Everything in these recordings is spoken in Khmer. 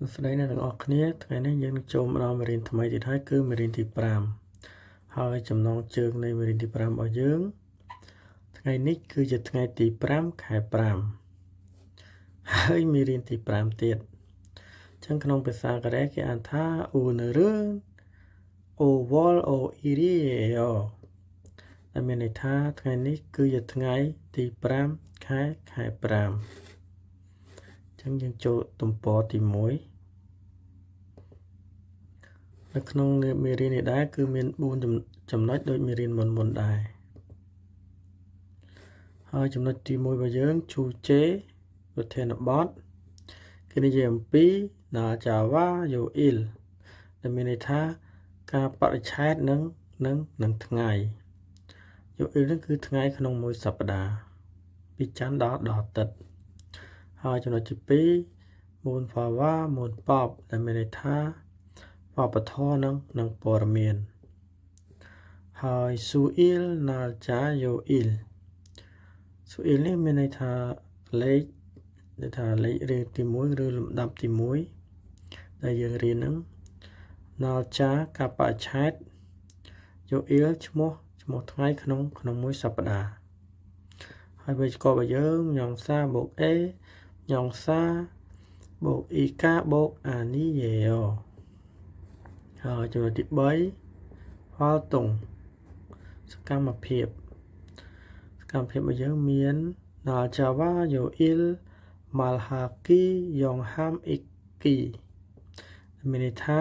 ស្ដីអ្នកទាំងអស់គ្នាថ្ងៃនេះយើងនឹងចូលមកដល់មេរៀនថ្មីទៀតហើយគឺមេរៀនទី5ហើយចំណងជើងនៃមេរៀនទី5របស់យើងថ្ងៃនេះគឺជាថ្ងៃទី5ខែ5ហើយមេរៀនទី5ទៀតអញ្ចឹងក្នុងភាសាកូរ៉េគេអានថា 오늘은 5월 5일이에요 ដែលមានន័យថាថ្ងៃនេះគឺជាថ្ងៃទី5ខែ5អញ្ចឹងយើងចូលទំព័រទី1នៅក្នុងមេរៀននេះដែរគឺមាន4ចំណុចដូចមេរៀនមុនដែរហើយចំណុចទី1របស់យើងជូជេប្រធានបទគឺនិយាយអំពីណាចាវ៉ាយោអ៊ីលដែលមានន័យថាការបរិច្ឆេទនឹងថ្ងៃយោអ៊ីលនឹងគឺថ្ងៃក្នុងមួយសប្តាហ៍ពីច័ន្ទដល់អាទិត្យហើយចំណុចទី2មូនហ្វាវ៉ាមូនប៉បដែលមានន័យថាវប្បធម៌និងព័ត៌មានហើយស៊ូអ៊ីលណាល់ចាយោអ៊ីលស៊ូអ៊ីលនេះមានន័យថាលេខរៀងទី1ឬលំដាប់ទី1ដែលយើងរៀនហ្នឹងណាល់ចាការបរិច្ឆេទយោអ៊ីលឈ្មោះថ្ងៃក្នុងមួយសប្តាហ៍ហើយវេយ្យាករណ៍របស់យើងញ៉ងសាបូកអេញ៉ងសាបូកអ៊ីកាបូកអានីយេអូហើយចំណុចទី3ហល់តុងសកម្មភាពរបស់យើងមានណាល់ចាវ៉ាយោអ៊ីលម៉ាល់ហាគីយ៉ងហាំអ៊ីគីមានន័យថា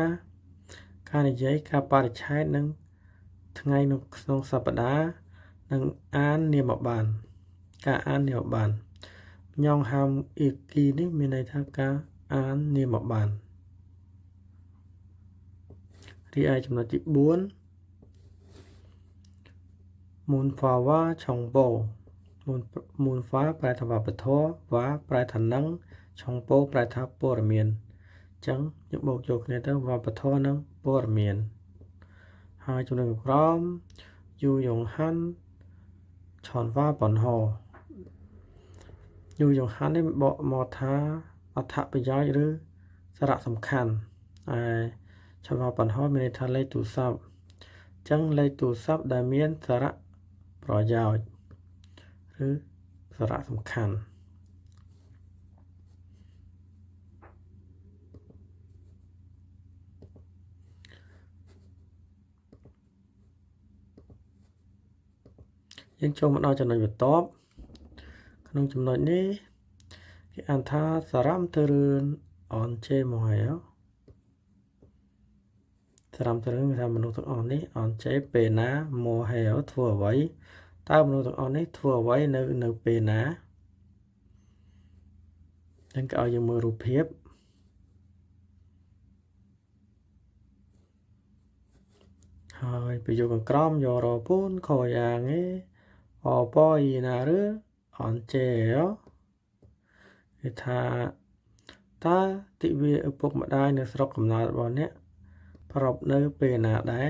ការនិយាយការបរិច្ឆេទនឹងថ្ងៃក្នុងសប្តាហ៍នឹងអាននាមប័ណ្ណការអាននាមប័ណ្ណយ៉ងហាំអ៊ីគីនេះមានន័យថាការអាននាមប័ណ្ណរីឯចំណុចទី4មូនហ្វាវ៉ាឆុងបូមូនហ្វាប្រែថាវប្បធម៌វ៉ាប្រែថានឹងឆុងបូប្រែថាព័ត៌មានអញ្ចឹងយើងបូកចូលគ្នាទៅវប្បធម៌និងព័ត៌មានហើយចំណុចក្រោមយូយ៉ងហាន់ឆនវ៉ាប៉ុនហោយូយ៉ងហាន់នេះបកមកថាអត្ថប្រយោជន៍ឬសារៈសំខាន់ហើយឆនវ៉ាប៉ុនហោមានន័យថាលេខទូរស័ព្ទអញ្ចឹងលេខទូរស័ព្ទដែលមានសារៈប្រយោជន៍ឬសារៈសំខាន់យើងចូលមកដល់ចំណុចបន្ទាប់ក្នុងចំណុចនេះគេអានថាសារ៉ាំទៅរឿនអនជេមកហើយសារ៉ាំទៅរឿនថាមនុស្សទាំងអស់នេះអនជេពេលណាមកហើយធ្វើអ្វីតើមនុស្សទាំងអស់នេះធ្វើអ្វីនៅពេលណាចឹងគេឲ្យយើងមើលរូបភាពហើយប្រយោគខាងក្រោមយករពូនខយ៉ាងឯអបអ៊ីណាឬអនជេគេថាតើទិវាឪពុកម្ដាយនៅស្រុកកំណើតរបស់អ្នកប្រពនៅពេលណាដែរ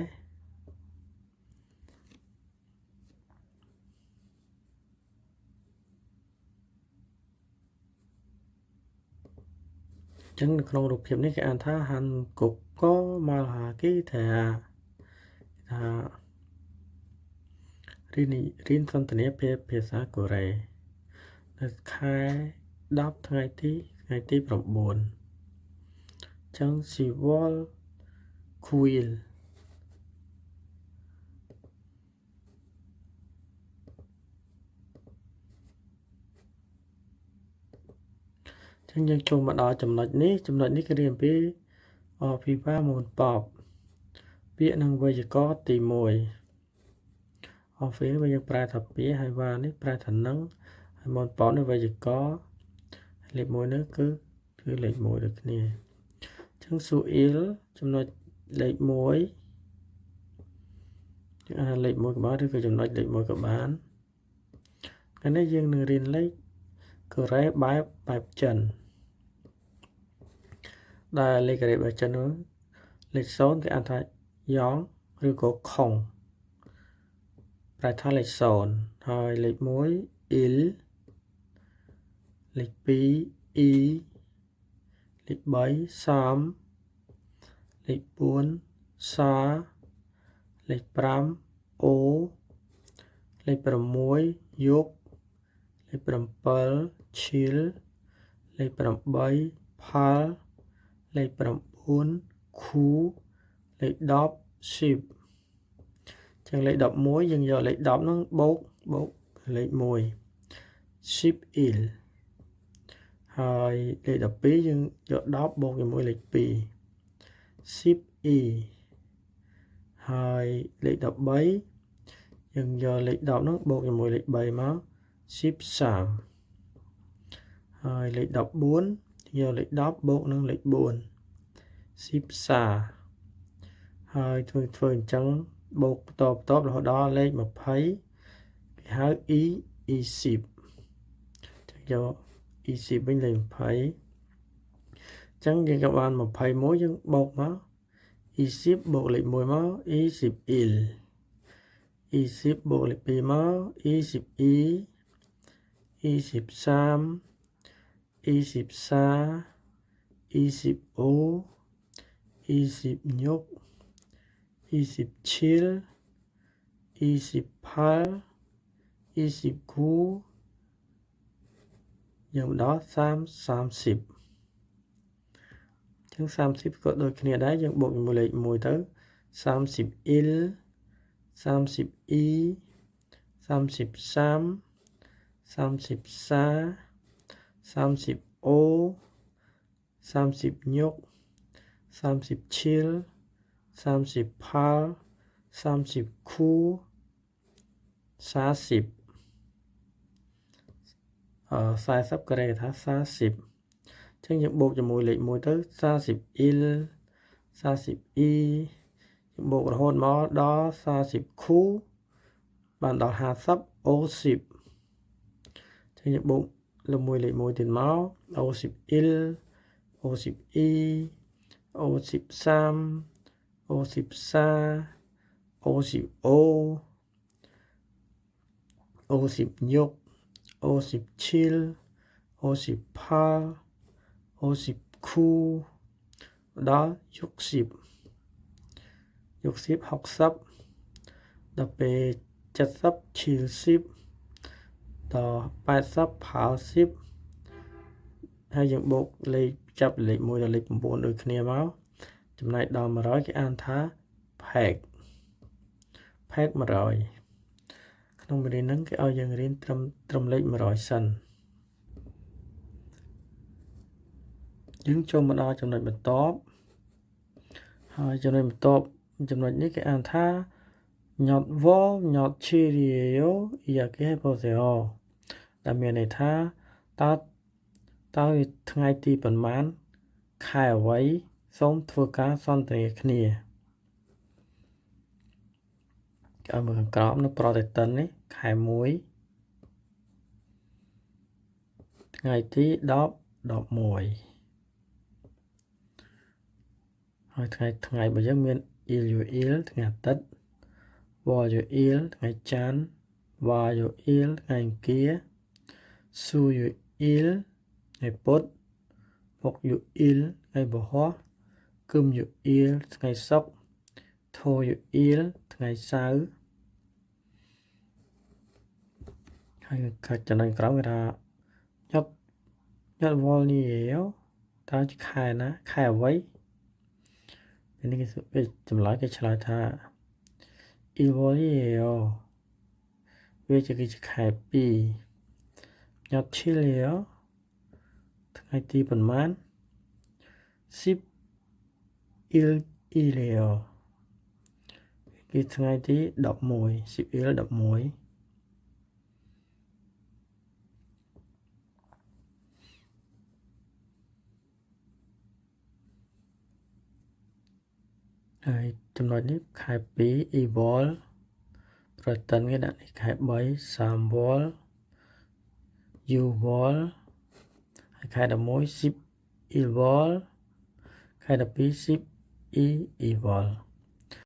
ចឹងនៅក្នុងរូបភាពនេះគេអានថាហាន់គុកកម៉ាល់ហាគីថារៀនសន្ទនាភាសាកូរ៉េនៅខែ10ថ្ងៃទី9ចឹងស៊ីវលគួយលចឹងយើងចូលមកដល់ចំណុចនេះគឺរៀនអំពីអភិបាលមូលបបពាក្យនិងវេយ្យាករណ៍ទី1អហ្វេនេះយើងប្រែថាពាក្យហើយវ៉ានេះប្រែថានឹងហើយមូលបបនេះវេយ្យាករណ៍លេខ1នេះគឺលេខ1ដូចគ្នាអញ្ចឹងស៊ូអ៊ីលចំណុចលេខ1លេខ1ក៏បានឬក៏ចំណុចលេខ1ក៏បានថ្ងៃនេះយើងនឹងរៀនលេខកូរ៉េបែបចិនដែលលេខកូរ៉េបែបចិននោះលេខ0គេអានថាយ៉ងឬក៏ខុងប្រែថាលេខ0ហើយលេខ1អ៊ីលលេខ2អ៊ី លេខ3សំលេខ4សាលេខ5អូលេខ6យកលេខ7ឈៀលលេខ8ផលលេខ9ខូលេខ10 sheep ចឹងលេខ11យើងយកលេខ10ហ្នឹងបូកលេខ1 sheep il ហើយលេខ12យើងយក10បូកជាមួយលេខ2 sheep e ហើយលេខ13យើងយកលេខ10ហ្នឹងបូកជាមួយលេខ3មក sheep sam ហើយលេខ14យកលេខ10បូកនឹងលេខ4 sheep sa ហើយធ្វើអញ្ចឹងបូកបន្តរហូតដល់លេខ20គេហៅ e10 ចឹងយក e10 វិញលេខ20ចឹងយើងក៏បាន21យើងបូកមក e10 បូកលេខ1មក e10 il e10 បូកលេខ2មក e10 e e10 sam e10 sa e10 o e10 nhục e10 chill e10 phal e10 khu យើងដល់30ចឹង30ក៏ដូចគ្នាដែរយើងបូកជាមួយលេខ1ទៅ30 il 30 e 30 sam 30 sa 30 o 30 nhục 30 chill 30 phal 30 khu 40 40ក៏គេថា40ចឹងយើងបូកជាមួយលេខ1ទៅ40 il 40 e យើងបូករហូតមកដល់40 khu បានដល់50 o10 ចឹងយើងបូកជាមួយលេខ1ទៀតមក o10 il o10 e o10 sam o10 sa o10 o o10 nhục o10 chill o10 phal o10 khu ដល់60 60ដល់ពេល70 chill 10ដល់80 phal 10ហើយយើងបូកលេខចាប់លេខ1ដល់លេខ9ដូចគ្នាមកចំណែកដល់100គេអានថា pack 100ក្នុងមេរៀនហ្នឹងគេឲ្យយើងរៀនត្រឹមលេខ100សិនយើងចូលមកដល់ចំណុចបន្ទាប់ហើយចំណុចបន្ទាប់ចំណុចនេះគេអានថា nhọt vô nhọt chirio ia ke poseo ដែលមានន័យថាតើថ្ងៃទីប៉ុន្មានខែអ្វីសូមធ្វើការសន្ទនាគ្នាឲ្យមើលខាងក្រោមនៅប្រតិទិននេះខែ1ថ្ងៃទី10 11ហើយថ្ងៃរបស់យើងមាន il ថ្ងៃអាទិត្យ Voyoil ថ្ងៃច័ន្ទ Vayoil ថ្ងៃអង្គារ Suyoil ថ្ងៃពុធ Mokyoil ថ្ងៃពហុ Kumyoil ថ្ងៃសុក្រ Toyoil ថ្ងៃសៅរ៍ហើយចំណុចក្រោមគេថាញ៉ាត់វល់នេះតើខែណាខែអ្វីនេះគេចម្លើយគេឆ្លើយថា Ivorio វាជាខែ2ញ៉ាត់ឈីលីថ្ងៃទីប៉ុន្មាន10 ilio គឺថ្ងៃទី11 10 il 11ហើយចំណុចនេះខែ2 evol ប្រតិទិនគេដាក់នេះខែ3 samvol uvol ហើយខែ11 10 evol ខែ12 10 evol